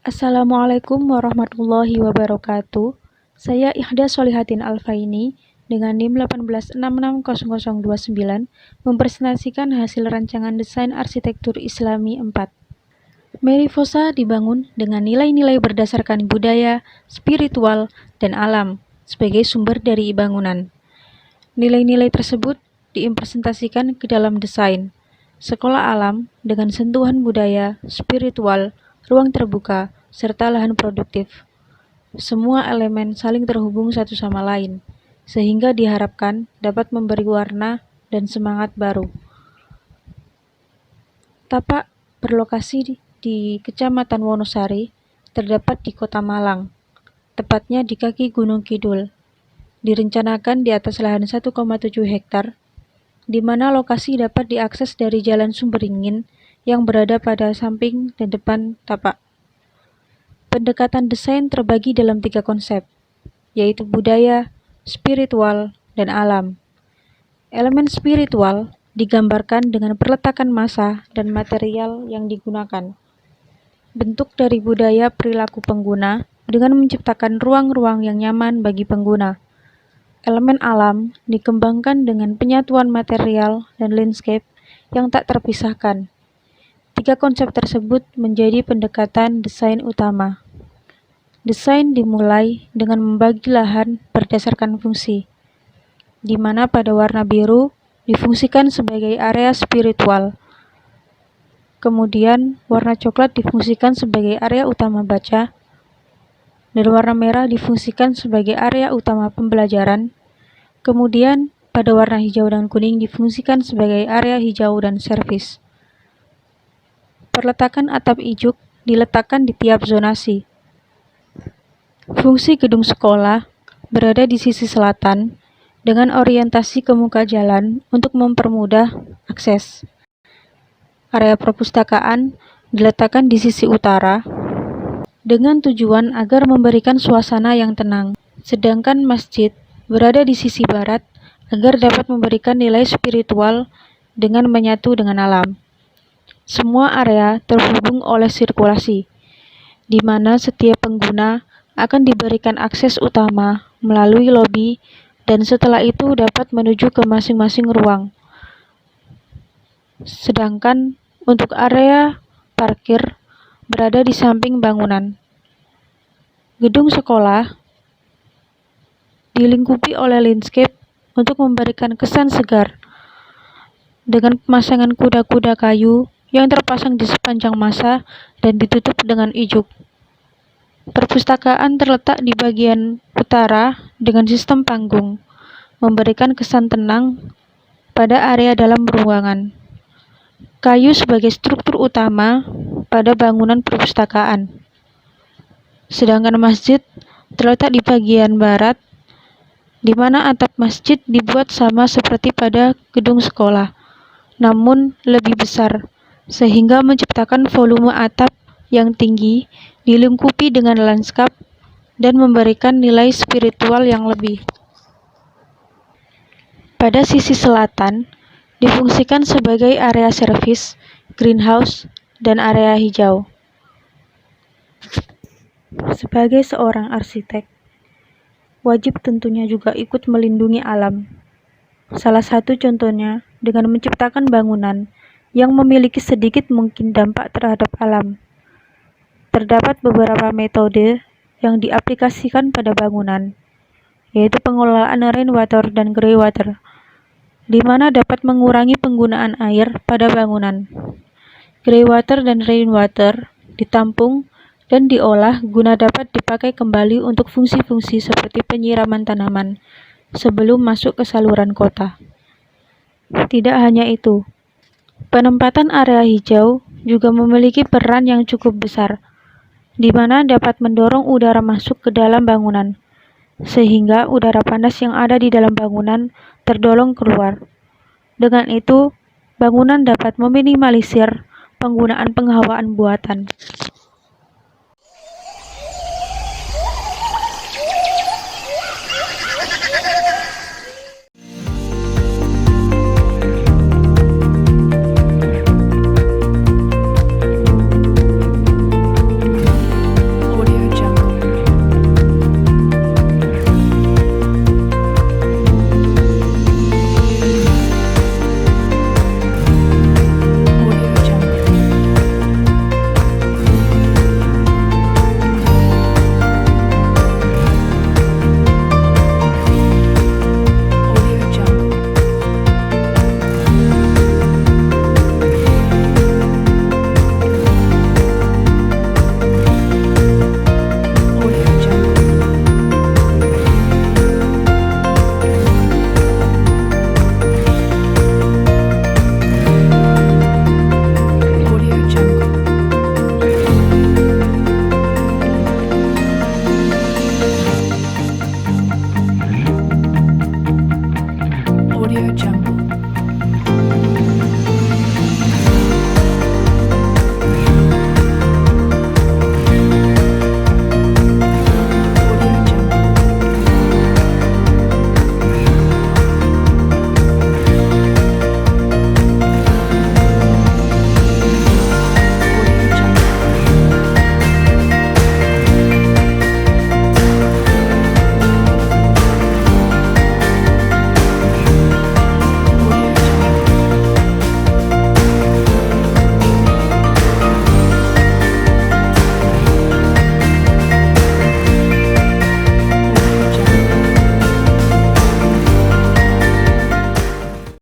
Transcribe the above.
Assalamualaikum warahmatullahi wabarakatuh. Saya Ihda Solihatin Alfaini dengan NIM 18660029 mempresentasikan hasil rancangan desain arsitektur Islami 4. Merifosa dibangun dengan nilai-nilai berdasarkan budaya, spiritual, dan alam sebagai sumber dari bangunan. Nilai-nilai tersebut diimplementasikan ke dalam desain sekolah alam dengan sentuhan budaya, spiritual, ruang terbuka, serta lahan produktif. Semua elemen saling terhubung satu sama lain, sehingga diharapkan dapat memberi warna dan semangat baru. Tapak berlokasi di Kecamatan Wonosari, terdapat di Kota Malang, tepatnya di kaki Gunung Kidul. Direncanakan di atas lahan 1,7 hektar, di mana lokasi dapat diakses dari Jalan Sumberingin yang berada pada samping dan depan tapak. Pendekatan desain terbagi dalam 3 konsep, yaitu budaya, spiritual, dan alam. Elemen spiritual digambarkan dengan perletakan massa dan material yang digunakan. Bentuk dari budaya perilaku pengguna dengan menciptakan ruang-ruang yang nyaman bagi pengguna. Elemen alam dikembangkan dengan penyatuan material dan landscape yang tak terpisahkan. 3 konsep tersebut menjadi pendekatan desain utama. Desain dimulai dengan membagi lahan berdasarkan fungsi, di mana pada warna biru difungsikan sebagai area spiritual. Kemudian warna coklat difungsikan sebagai area utama baca, dan warna merah difungsikan sebagai area utama pembelajaran. Kemudian pada warna hijau dan kuning difungsikan sebagai area hijau dan servis. Perletakan atap ijuk diletakkan di tiap zonasi. Fungsi gedung sekolah berada di sisi selatan dengan orientasi ke muka jalan untuk mempermudah akses. Area perpustakaan diletakkan di sisi utara dengan tujuan agar memberikan suasana yang tenang, sedangkan masjid berada di sisi barat agar dapat memberikan nilai spiritual dengan menyatu dengan alam. Semua area terhubung oleh sirkulasi, di mana setiap pengguna akan diberikan akses utama melalui lobi dan setelah itu dapat menuju ke masing-masing ruang. Sedangkan untuk area parkir berada di samping bangunan. Gedung sekolah dilingkupi oleh landscape untuk memberikan kesan segar dengan pemasangan kuda-kuda kayu yang terpasang di sepanjang massa dan ditutup dengan ijuk. Perpustakaan terletak di bagian utara dengan sistem panggung, memberikan kesan tenang pada area dalam ruangan. Kayu sebagai struktur utama pada bangunan perpustakaan. Sedangkan masjid terletak di bagian barat, di mana atap masjid dibuat sama seperti pada gedung sekolah, namun lebih besar, sehingga menciptakan volume atap yang tinggi, dilingkupi dengan lanskap, dan memberikan nilai spiritual yang lebih. Pada sisi selatan, difungsikan sebagai area servis, greenhouse, dan area hijau. Sebagai seorang arsitek, wajib tentunya juga ikut melindungi alam. Salah satu contohnya dengan menciptakan bangunan yang memiliki sedikit mungkin dampak terhadap alam. Terdapat beberapa metode yang diaplikasikan pada bangunan, yaitu pengelolaan rainwater dan greywater, di mana dapat mengurangi penggunaan air pada bangunan. Greywater dan rainwater ditampung dan diolah guna dapat dipakai kembali untuk fungsi-fungsi seperti penyiraman tanaman sebelum masuk ke saluran kota. Tidak hanya itu, penempatan area hijau juga memiliki peran yang cukup besar, di mana dapat mendorong udara masuk ke dalam bangunan, sehingga udara panas yang ada di dalam bangunan terdorong keluar. Dengan itu, bangunan dapat meminimalisir penggunaan penghawaan buatan.